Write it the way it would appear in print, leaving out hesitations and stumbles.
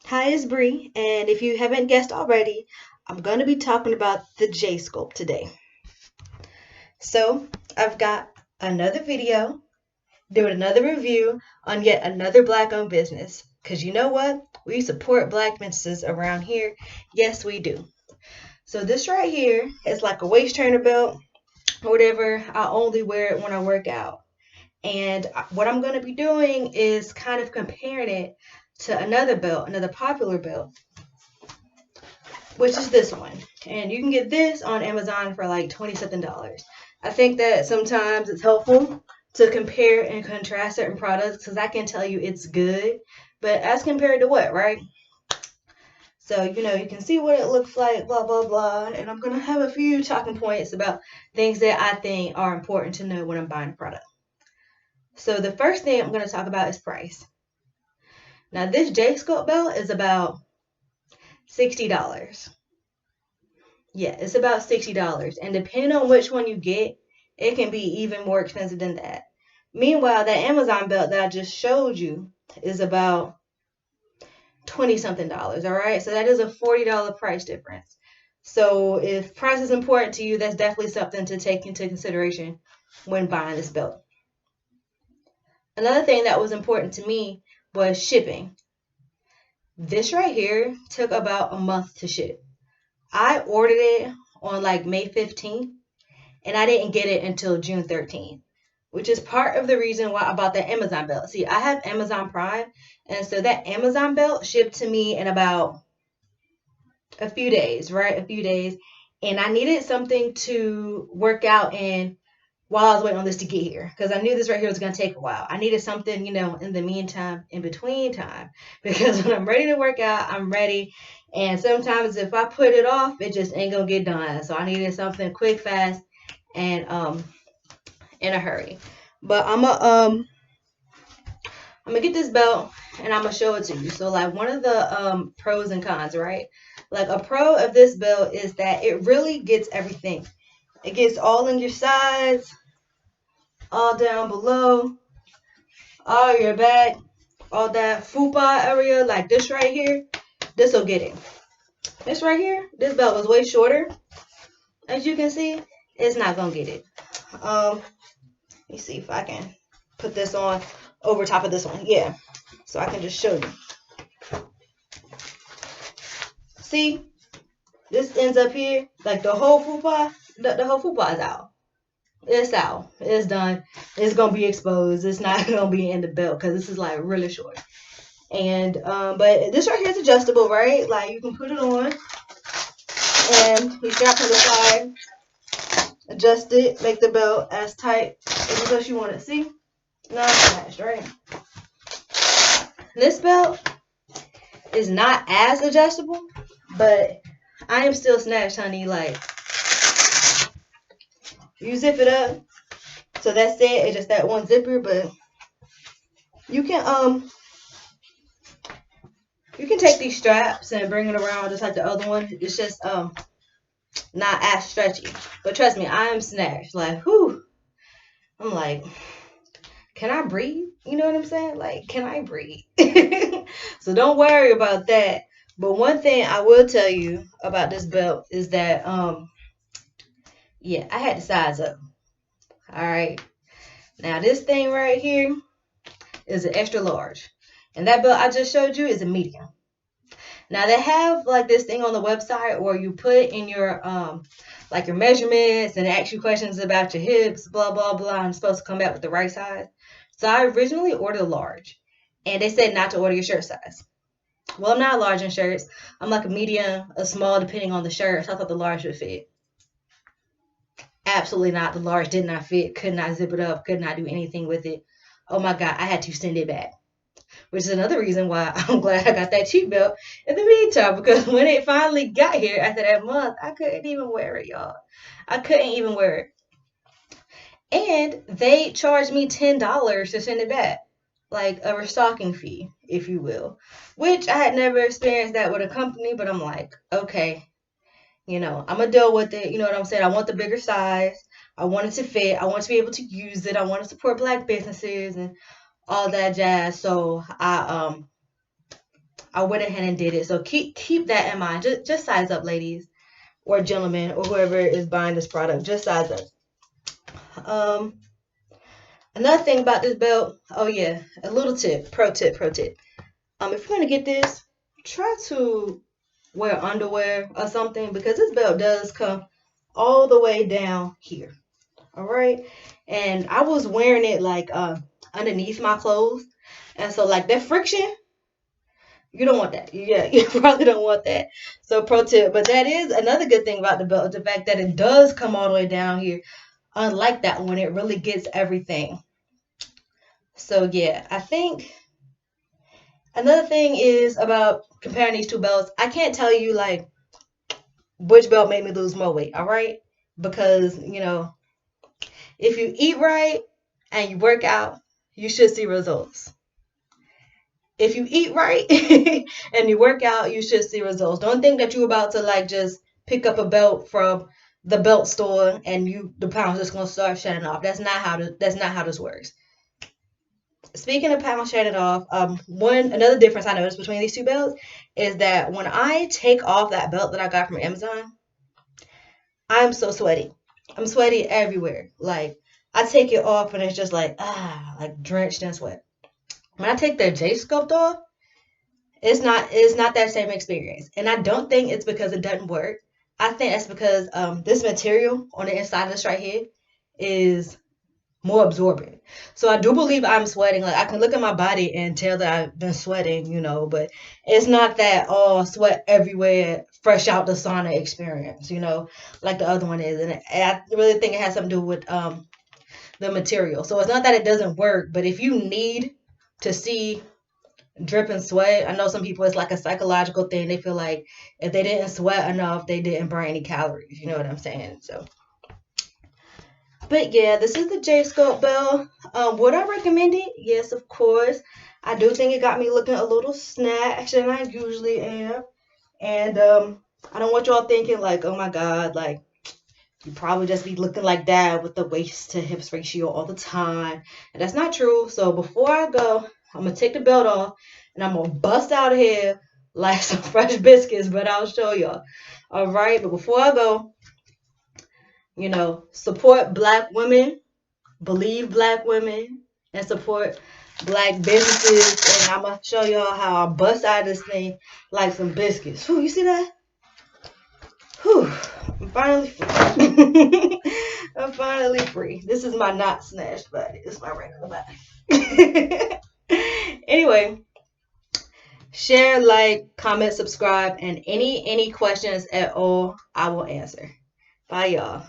Hi, it's Bree, and if you haven't guessed already, I'm going to be talking about the J Sculpt today. So, I've got another video doing another review on yet another black owned business. Because you know what? We support black businesses around here. Yes, we do. So, this right here is like a waist trainer belt or whatever. I only wear it when I work out. And what I'm going to be doing is kind of comparing it to another belt, another popular belt, which is this one. And you can get this on Amazon for like 20 something dollars. I think that sometimes it's helpful to compare and contrast certain products because I can tell you it's good, but as compared to what, right? So, you can see what it looks like, blah, blah, blah. And I'm going to have a few talking points about things that I think are important to know when I'm buying a product. So, the first thing I'm going to talk about is price. Now, this J Sculpt belt is about $60. Yeah, it's about $60. And depending on which one you get, it can be even more expensive than that. Meanwhile, that Amazon belt that I just showed you is about 20 something dollars. All right. So that is a $40 price difference. So if price is important to you, that's definitely something to take into consideration when buying this belt. Another thing that was important to me was shipping. This right here took about a month to ship. I ordered it on like May 15th and I didn't get it until June 13th, which is part of the reason why I bought that Amazon belt. See, I have Amazon Prime, and so that Amazon belt shipped to me in about a few days, right? A few days. And I needed something to work out in while I was waiting on this to get here because I knew this right here was going to take a while. I needed something, in the meantime, in between time, because when I'm ready to work out, I'm ready. And sometimes if I put it off, it just ain't going to get done. So I needed something quick, fast, and in a hurry. But I'm gonna get this belt and I'm gonna show it to you. So like one of the pros and cons, right? Like a pro of this belt is that it really gets everything. It gets all in your sides, all down below, all your back, all that fupa area, like this right here. This will get it. This right here, this belt was way shorter. As you can see, it's not gonna get it. Let me see if I can put this on over top of this one. Yeah. So I can just show you. See, this ends up here, like the whole fupa, the whole fupa is out. It's out. It's done. It's gonna be exposed. It's not gonna be in the belt because this is like really short. And but this right here is adjustable, right? Like you can put it on and you strap to the side, adjust it, make the belt as tight as you want it. See, not smashed, right? This belt is not as adjustable, but I am still snatched, honey. Like you zip it up. So that's it. It's just that one zipper, but you can you can take these straps and bring it around just like the other one. It's just not as stretchy. But trust me, I am snatched. Like whew. I'm like, can I breathe? You know what I'm saying? Like, can I breathe? So don't worry about that. But one thing I will tell you about this belt is that yeah, I had to size up. All right. Now this thing right here is an extra large. And that belt I just showed you is a medium. Now they have like this thing on the website where you put in your like your measurements and ask you questions about your hips, blah blah blah, and it's supposed to come back with the right size. So I originally ordered a large, and they said not to order your shirt size. Well, I'm not large in shirts. I'm like a medium, a small, depending on the shirt. So I thought the large would fit. Absolutely not. The large did not fit. Could not zip it up. Could not do anything with it. Oh my god, I had to send it back, which is another reason why I'm glad I got that cheap belt in the meantime because when it finally got here after that month, I couldn't even wear it, y'all. I couldn't even wear it. And they charged me $10 to send it back, like a restocking fee, if you will, which I had never experienced that with a company, but I'm like, okay, I'm gonna deal with it. You know what I'm saying? I want the bigger size. I want it to fit. I want to be able to use it. I want to support black businesses and all that jazz. So I went ahead and did it. So keep that in mind. Just size up, ladies or gentlemen or whoever is buying this product. Just size up. Another thing about this belt. Oh yeah, a little tip, pro tip. If you're gonna get this, try to wear underwear or something because this belt does come all the way down here. All right, and I was wearing it like underneath my clothes, and so like that friction, you don't want that. Yeah, you probably don't want that. So pro tip, but that is another good thing about the belt, the fact that it does come all the way down here. Unlike that one, it really gets everything. So yeah, I think another thing is about comparing these two belts. I can't tell you like which belt made me lose more weight, all right? Because, if you eat right and you work out, you should see results. If you eat right and you work out, you should see results. Don't think that you're about to like just pick up a belt from the belt store and the pounds just gonna start shedding off. That's not how this works. Speaking of pounds shedding off, another difference I noticed between these two belts is that when I take off that belt that I got from Amazon, I'm so sweaty. I'm sweaty everywhere. Like I take it off and it's just like drenched in sweat. When I take the J Sculpt off, it's not that same experience. And I don't think it's because it doesn't work. I think that's because this material on the inside of this right here is more absorbent. So I do believe I'm sweating. Like I can look at my body and tell that I've been sweating, but it's not that all sweat everywhere, fresh out the sauna experience, like the other one is. And I really think it has something to do with the material. So it's not that it doesn't work, but if you need to see dripping sweat, I know some people it's like a psychological thing. They feel like if they didn't sweat enough, they didn't burn any calories. You know what I'm saying? So but yeah, this is the J Sculpt belt. Would I recommend it? Yes, of course. I do think it got me looking a little snatched than I usually am. And I don't want y'all thinking like, oh my God, like you probably just be looking like that with the waist to hips ratio all the time. And that's not true. So before I go, I'm gonna take the belt off and I'm gonna bust out of here like some fresh biscuits, but I'll show y'all. All right, but before I go, support black women, believe black women, and support black businesses. And I'm gonna show y'all how I bust out of this thing like some biscuits. Whew, you see that? Whew, I'm finally free. I'm finally free. This is my not snatched body. This is my regular body. Anyway, share, like, comment, subscribe, and any questions at all, I will answer. Bye, y'all.